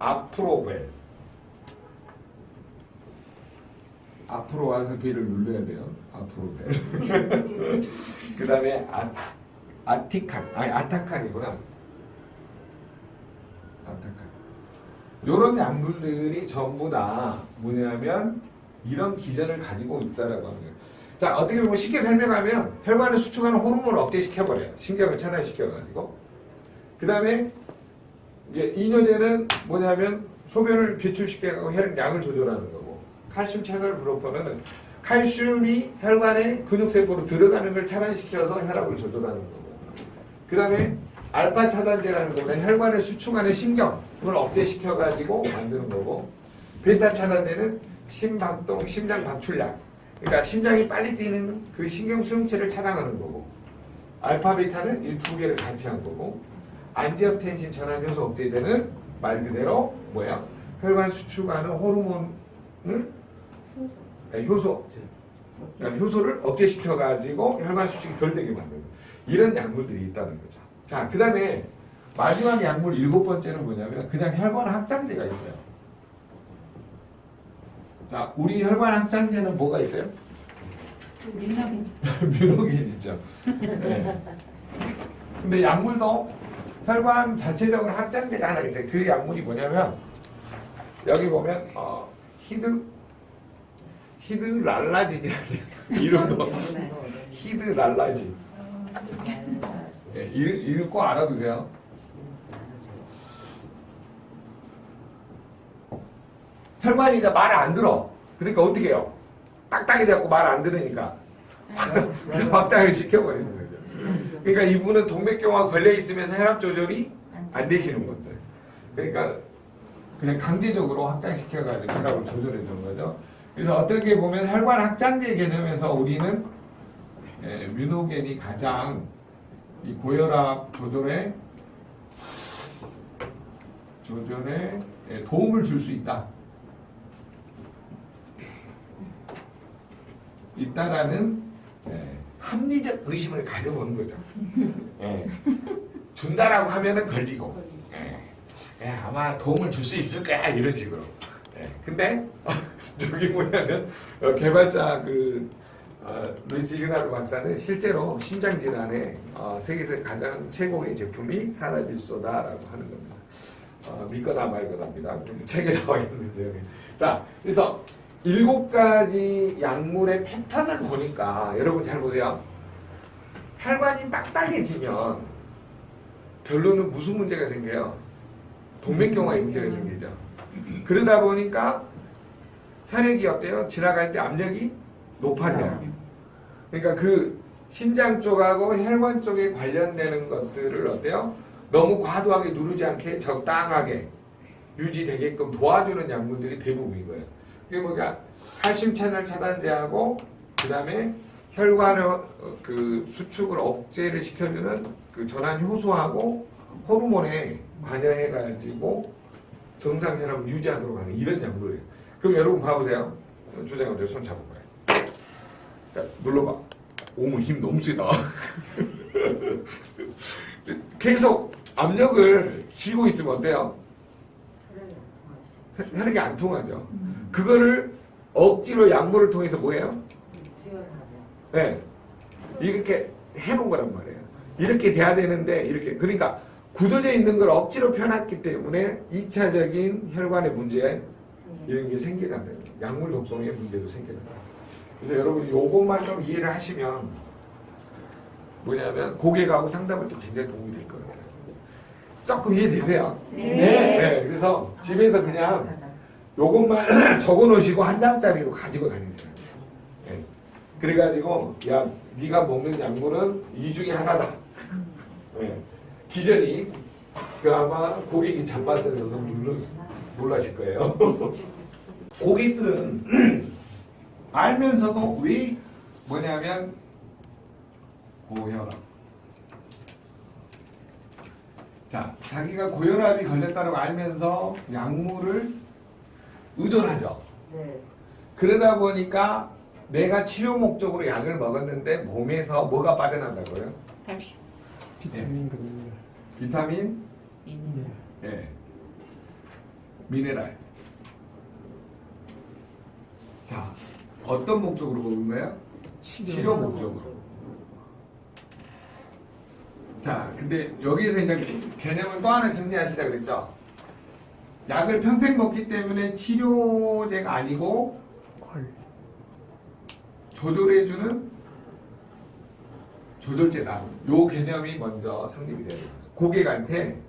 아프로벨. 앞으로 와서 B를 눌러야 돼요. 아프로벨. 그 다음에 아티칸. 아니, 아타칸이구나. 아타칸. 요런 약물들이 전부 다 뭐냐면 이런 기전을 가지고 있다라고 하는 거예요. 자, 어떻게 보면 쉽게 설명하면 혈관을 수축하는 호르몬을 억제시켜버려요. 신경을 차단시켜가지고. 그 다음에 이뇨제는 뭐냐면 소변을 배출시켜서 혈량을 조절하는 거고, 칼슘 채널 브로커는 칼슘이 혈관의 근육세포로 들어가는 걸 차단시켜서 혈압을 조절하는 거고, 그 다음에 알파 차단제라는 거는 혈관을 수축하는 신경을 억제시켜가지고 만드는 거고, 베타 차단제는 심박동, 심장 박출량, 그러니까 심장이 빨리 뛰는 그 신경 수용체를 차단하는 거고, 알파 베타는 이 두 개를 같이 한 거고, 안지오텐신 전환효소 억제제는 말 그대로 뭐야? 혈관 수축하는 호르몬을 효소를 억제시켜가지고 혈관 수축이 덜 되게 만드는 이런 약물들이 있다는 거죠. 자, 그 다음에 마지막 약물 7번째는 뭐냐면 그냥 혈관 확장제가 있어요. 자, 우리 혈관 확장제는 뭐가 있어요? 뮤노긴 있죠. 네. 근데 약물도 혈관 자체적으로 확장제가 하나 있어요. 그 약물이 뭐냐면 여기 보면 히드랄라진이라는 이름도 히드랄라진. 예, 읽고 알아두세요. 혈관이 이제 말을 안 들어. 그러니까 어떻게 해요? 딱딱이 잡고 말 안 들으니까 확장을 시켜버리는 거죠. 그러니까 이분은 동맥경화 걸려 있으면서 혈압 조절이 안 되시는 분들. 그러니까 그냥 강제적으로 확장시켜가지고 혈압을 조절해 주는 거죠. 그래서 어떻게 보면 혈관 확장제 개념에서 우리는 뮤노겐이 가장 이 고혈압 조절에 도움을 줄 수 있다라는 합리적 의심을 가져보는 거죠. 준다라고 하면은 걸리고, 아마 도움을 줄 수 있을 거야 이런 식으로. 근데 저기 뭐냐면 개발자 루이스 이그나르 박사는 실제로 심장 질환에 세계에서 가장 최고의 제품이 사라질소다라고 하는 겁니다. 믿거나 말거나입니다. 책에 나와 있는데요. 자, 그래서 7가지 약물의 패턴을 보니까 여러분 잘 보세요. 혈관이 딱딱해지면 결론은 무슨 문제가 생겨요? 동맥경화의 문제가 생기죠. 그러다 보니까 혈액이 어때요? 지나갈 때 압력이 높아져요. 그러니까 그 심장 쪽하고 혈관 쪽에 관련되는 것들을 어때요? 너무 과도하게 누르지 않게 적당하게 유지되게끔 도와주는 약물들이 대부분인 거예요. 그게 뭐냐? 칼슘 채널 차단제하고 그 다음에 혈관의 그 수축을 억제를 시켜주는 그 전환 효소하고 호르몬에 관여해가지고 정상 혈압을 유지하도록 하는 이런 약물이에요. 그럼 여러분 봐보세요. 조장님들 손 잡아봐요. 자, 눌러봐. 오물 힘 너무 세다. 계속 압력을 쥐고 있으면 어때요? 혈액이 안 통하죠. 그거를 억지로 약물을 통해서 뭐예요? 네. 이렇게 해놓은 거란 말이에요. 이렇게 돼야 되는데 이렇게 그러니까 굳어져 있는 걸 억지로 펴놨기 때문에 2차적인 혈관의 문제 이런 게 생기는 거예요. 약물 독성의 문제도 생기는 거예요. 그래서 여러분이 요것만 좀 이해를 하시면 뭐냐면 고객하고 상담할 때 굉장히 도움이 될 거예요. 조금 이해되세요? 네. 그래서 집에서 그냥 요것만 적어 놓으시고 한 장짜리로 가지고 다니세요. 네. 그래가지고 야 네가 먹는 약물은 이 중에 하나다. 네. 기전이 그 아마 고객이 자빠져서 놀라실 거예요. 고객들은 알면서도 왜 뭐냐면 고혈압. 자, 자기가 고혈압이 걸렸다고 알면서 약물을 의존하죠. 네. 그러다 보니까 내가 치료 목적으로 약을 먹었는데 몸에서 뭐가 빠져난다고요? 비타민, 예, 미네랄. 자, 어떤 목적으로 먹은 거예요? 치료 목적으로. 자, 근데 여기에서 이제 개념을 또 하나 정리하시자 그랬죠? 약을 평생 먹기 때문에 치료제가 아니고 조절해주는 조절제다. 요 개념이 먼저 성립이 돼야 됩니다. 고객한테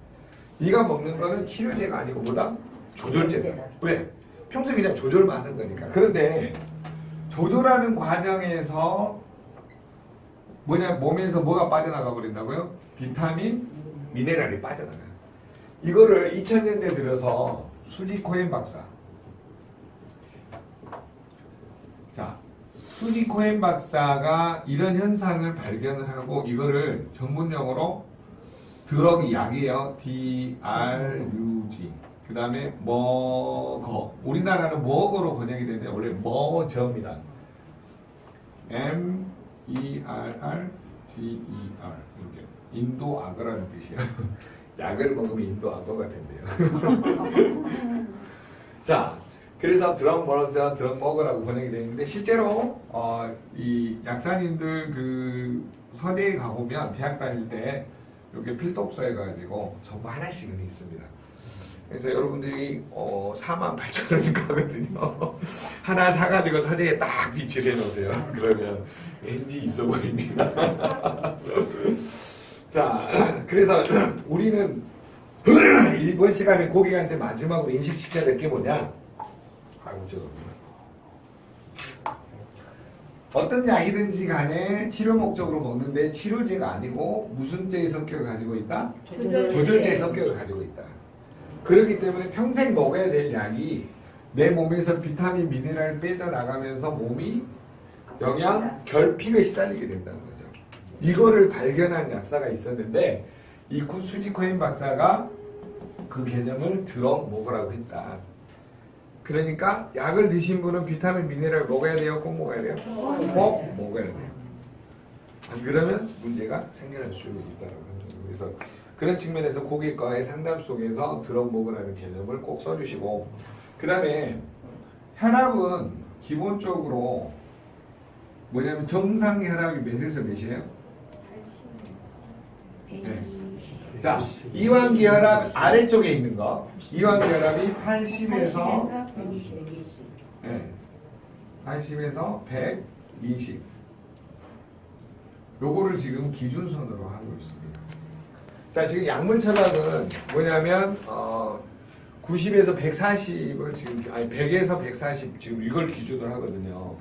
네가 먹는 거는 치료제가 아니고 뭐다? 조절제다. 왜? 평소에 그냥 조절만 하는 거니까. 그런데 조절하는 과정에서 뭐냐 몸에서 뭐가 빠져나가 버린다고요? 비타민, 미네랄이 빠져나가요. 이거를 2000년대 들어서 수지 코엔 박사. 자, 수지 코엔 박사가 이런 현상을 발견을 하고 이거를 전문용어로 드러기 약이에요. DRUG. 그 다음에 머거. 우리나라는 머거로 번역이 되는데 원래 머점이다. MERRGER. 이렇게. 인도 악어라는 뜻이에요. 약을 먹으면 인도 악어가 된대요. 자, 그래서 드럭 머러서 드럭 먹으라고 번역이 되어 있는데 실제로 이 약사님들 그 서대에 가보면 대학 다닐 때 이렇게 필독서 해가지고 전부 하나씩은 있습니다. 그래서 여러분들이 48,000원이 가거든요. 하나 사가지고 사진에 딱 비치를 해놓으세요. 그러면 왠지 있어 보입니다. 자, 그래서 우리는 이번 시간에 고객한테 마지막으로 인식시켜야 될 게 뭐냐? 아이고, 어떤 약이든지 간에 치료 목적으로 먹는데 치료제가 아니고 무슨 제의 성격을 가지고 있다? 조절제의 성격을 가지고 있다. 그렇기 때문에 평생 먹어야 될 약이 내 몸에서 비타민, 미네랄을 빼져나가면서 몸이 영양 결핍에 시달리게 된다는 거죠. 이거를 발견한 약사가 있었는데 이 수지 코엔 박사가 그 개념을 들어 먹으라고 했다. 그러니까 약을 드신 분은 비타민, 미네랄 먹어야 돼요? 꼭 먹어야 돼요? 꼭 먹어야 돼요. 안 그러면 문제가 생겨날 수 있다는 거죠. 그래서 그런 측면에서 고객과의 상담 속에서 들어 먹으라는 개념을 꼭 써주시고, 그 다음에 혈압은 기본적으로 뭐냐면 정상 혈압이 몇에서 몇이에요? 네. 자, 이완기 혈압 아래쪽에 있는 거. 이완기 혈압이 80에서 80에서 120. 요거를 지금 기준선으로 하고 있습니다. 자, 지금 약물 처방은 뭐냐면 90에서 140을 지금 100에서 140 지금 이걸 기준으로 하거든요.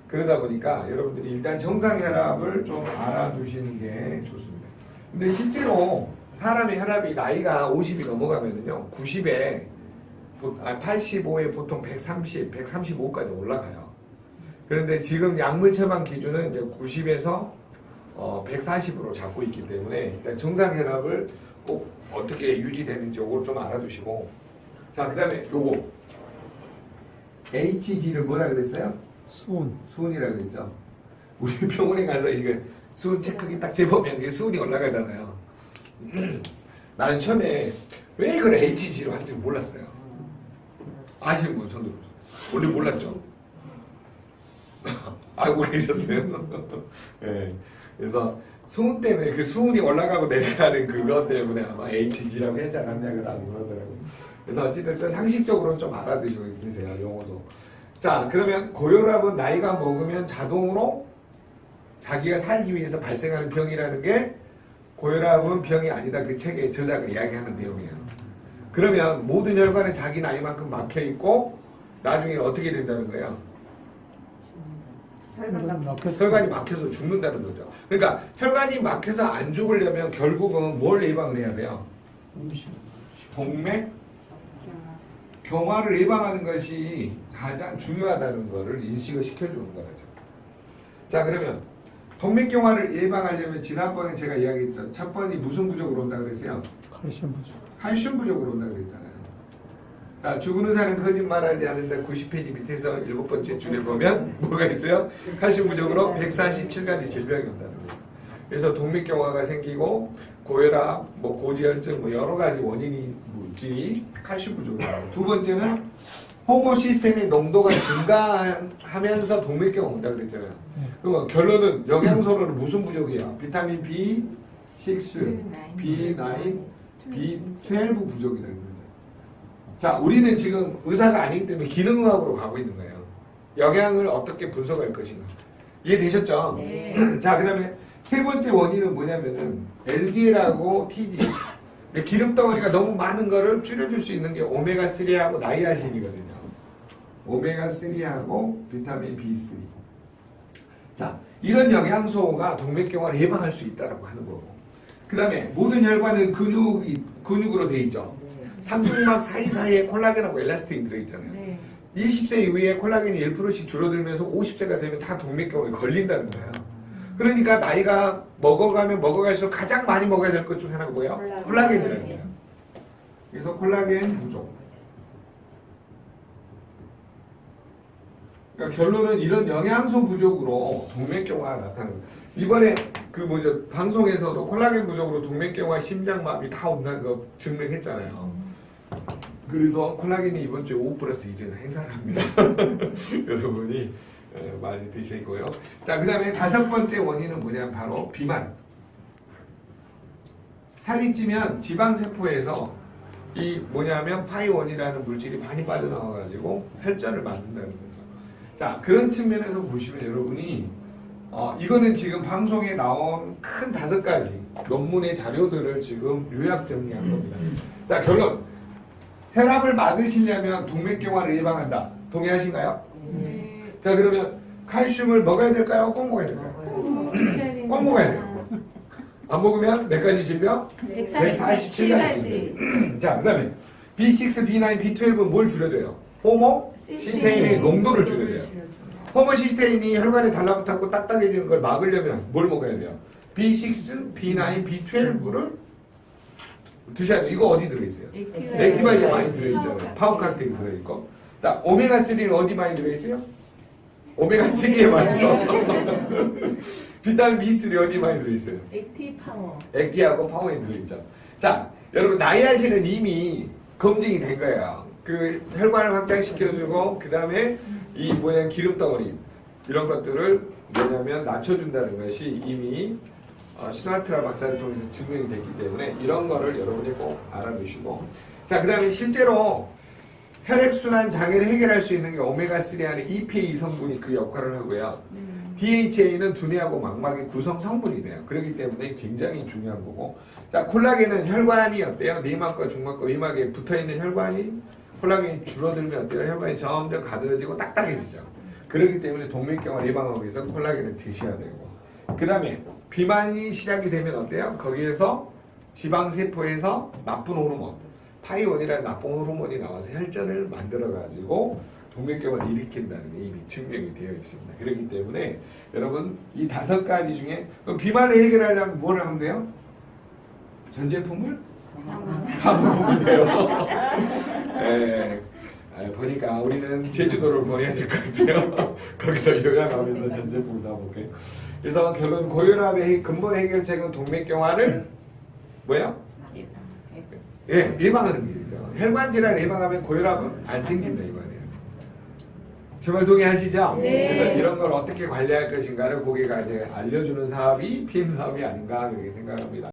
그러다 보니까 여러분들이 일단 정상 혈압을 좀 알아두시는 게 좋습니다. 근데 실제로 사람의 혈압이 나이가 50이 넘어가면은요, 90에 85에 보통 130, 135까지 올라가요. 그런데 지금 약물 처방 기준은 이제 90에서 140으로 잡고 있기 때문에 일단 정상 혈압을 꼭 어떻게 유지되는지 요걸 좀 알아두시고, 자, 그 다음에 요거 HG를 뭐라 그랬어요? 수은이라 그랬죠. 우리 병원에 가서 이게 수은 체크기 딱 재보면 이게 수은이 올라가잖아요. 나는 처음에 왜 이걸 HG로 한지 몰랐어요. 아시는 분 손으로. 원래 몰랐죠. 알고 계셨어요. 네. 그래서 수은 때문에 그 수은이 올라가고 내려가는 그것 때문에 아마 HG라고 하지 않았냐 그러더라고요. 그래서 어쨌든 상식적으로는 좀 알아두시고 계세요, 용어도. 자, 그러면 고혈압은 나이가 먹으면 자동으로 자기가 살기 위해서 발생하는 병이라는 게 고혈압은 병이 아니다. 그 책의 저자가 이야기하는 내용이에요. 그러면 모든 혈관은 자기 나이만큼 막혀 있고 나중에 어떻게 된다는 거예요? 혈관이 막혀서 죽는다는 거죠. 그러니까 혈관이 막혀서 안 죽으려면 결국은 뭘 예방을 해야 돼요? 동맥 경화를 예방하는 것이 가장 중요하다는 것을 인식을 시켜주는 거죠. 자, 그러면 동맥 경화를 예방하려면 지난번에 제가 이야기했죠. 첫 번이 무슨 부족으로 온다 그랬어요? 칼슘 부족으로 온다 그랬잖아요. 자, 죽은 의사는 거짓말하지 않는다. 90페이지 밑에서 7번째 줄에 보면 뭐가 있어요? 칼슘 부족으로 147가지 질병이 온다는 거예요. 그래서 동맥 경화가 생기고 고혈압, 고지혈증 여러 가지 원인이 물질이 칼슘 부족이에요. 두 번째는 호모시스템의 농도가 증가하면서 동맥 경화 온다 그랬잖아요. 그럼 결론은 영양소로는 무슨 부족이에요? 비타민 B6, B9, B12 부족이라는 거죠. 자, 우리는 지금 의사가 아니기 때문에 기능의학으로 가고 있는 거예요. 영양을 어떻게 분석할 것인가. 이해되셨죠? 네. 자, 그 다음에 세 번째 원인은 뭐냐면은 LDL하고 TG. 기름 덩어리가 너무 많은 거를 줄여줄 수 있는 게 오메가3하고 나이아신이거든요. 오메가3하고 비타민 B3. 자, 이런 영양소가 동맥경화를 예방할 수 있다고 하는 거고. 그 다음에 모든 혈관은 근육으로 되어 있죠. 삼중막 사이사이에 콜라겐하고 엘라스틴이 들어있잖아요. 네. 20세 이후에 콜라겐이 1%씩 줄어들면서 50세가 되면 다 동맥경화에 걸린다는 거예요. 그러니까 나이가 먹어가면 먹어갈수록 가장 많이 먹어야 될 것 중 하나가 뭐예요? 콜라겐이라는 거예요. 그래서 콜라겐 부족. 그러니까 결론은 이런 영양소 부족으로 동맥경화가 나타나는 거예요. 이번에 방송에서도 콜라겐 부족으로 동맥경화, 심장마비 다 온다는 거 증명했잖아요. 그래서 콜라겐이 이번 주에 5+1을 행사를 합니다. 여러분이 많이 드시고요. 자, 그 다음에 5번째 원인은 뭐냐면 바로 비만. 살이 찌면 지방세포에서 이 뭐냐면 파이1이라는 물질이 많이 빠져나와가지고 혈전을 만든다는 거죠. 자, 그런 측면에서 보시면 여러분이 이거는 지금 방송에 나온 큰 5가지 논문의 자료들을 지금 요약 정리한 겁니다. 자, 결론. 혈압을 막으시려면 동맥경화를 예방한다. 동의하신가요? 네. 자, 그러면 칼슘을 먹어야 될까요? 꼭 먹어야 될까요? 꼭 먹어야 돼요. 안 먹으면 몇 가지 질병? 147가지. 자, 그 다음에 B6, B9, B12은 뭘 줄여줘요? 호모시스테인의 농도를 줄여줘요. 호모시스테인이 혈관에 달라붙었고 딱딱해지는 걸 막으려면 뭘 먹어야 돼요? B6, B9, B12를 드셔야 돼요. 이거 어디 들어있어요? 액티바이가 많이 들어있잖아요. 파워칵테일 들어있고. 자, 오메가3는 어디 많이 들어있어요? 오메가3에 맞죠? 비타민 B3 어디 많이 들어있어요? 액티파워. 액티하고 파워에 들어있죠. 자, 여러분 나이아신은 이미 검증이 된 거예요. 그 혈관을 확장시켜주고 그 다음에 이 뭐냐 기름덩어리 이런 것들을 뭐냐면 낮춰준다는 것이 이미 시나트라 박사를 통해서 증명이 됐기 때문에 이런 거를 여러분이 꼭 알아두시고 자, 그 다음에 실제로 혈액순환 장애를 해결할 수 있는 게 오메가3 안에 EPA 성분이 그 역할을 하고요. DHA는 두뇌하고 망막의 구성 성분이래요. 그렇기 때문에 굉장히 중요한 거고. 자, 콜라겐은 혈관이 어때요? 내막과 중막과 외막에 붙어있는 혈관이 콜라겐이 줄어들면 어때요? 혈관이 점점 가늘어지고 딱딱해지죠. 그렇기 때문에 동맥경화 예방하기 위해서 콜라겐을 드셔야 되고. 그 다음에 비만이 시작이 되면 어때요? 거기에서 지방세포에서 나쁜 호르몬, 파이1이라는 나쁜 호르몬이 나와서 혈전을 만들어가지고 동맥경화를 일으킨다는 게 이미 증명이 되어 있습니다. 그렇기 때문에 여러분 이 5가지 중에 그럼 비만을 해결하려면 뭘 하면 돼요? 전 제품을 다 먹으면 돼요. 예, 보니까 우리는 제주도를 보내야 될 것 같아요. 거기서 요양하면서 전 제품 다 먹게. 그래서 결론 고혈압의 근본 해결책은 동맥경화를 뭐야? 예, 예방하는 길이죠. 혈관 질환을 예방하면 고혈압은 안 생긴다 이 말이에요. 정말 동의하시죠? 네. 그래서 이런 걸 어떻게 관리할 것인가를 고객가 이제 알려주는 사업이 PM 사업이 아닌가 그렇게 생각합니다.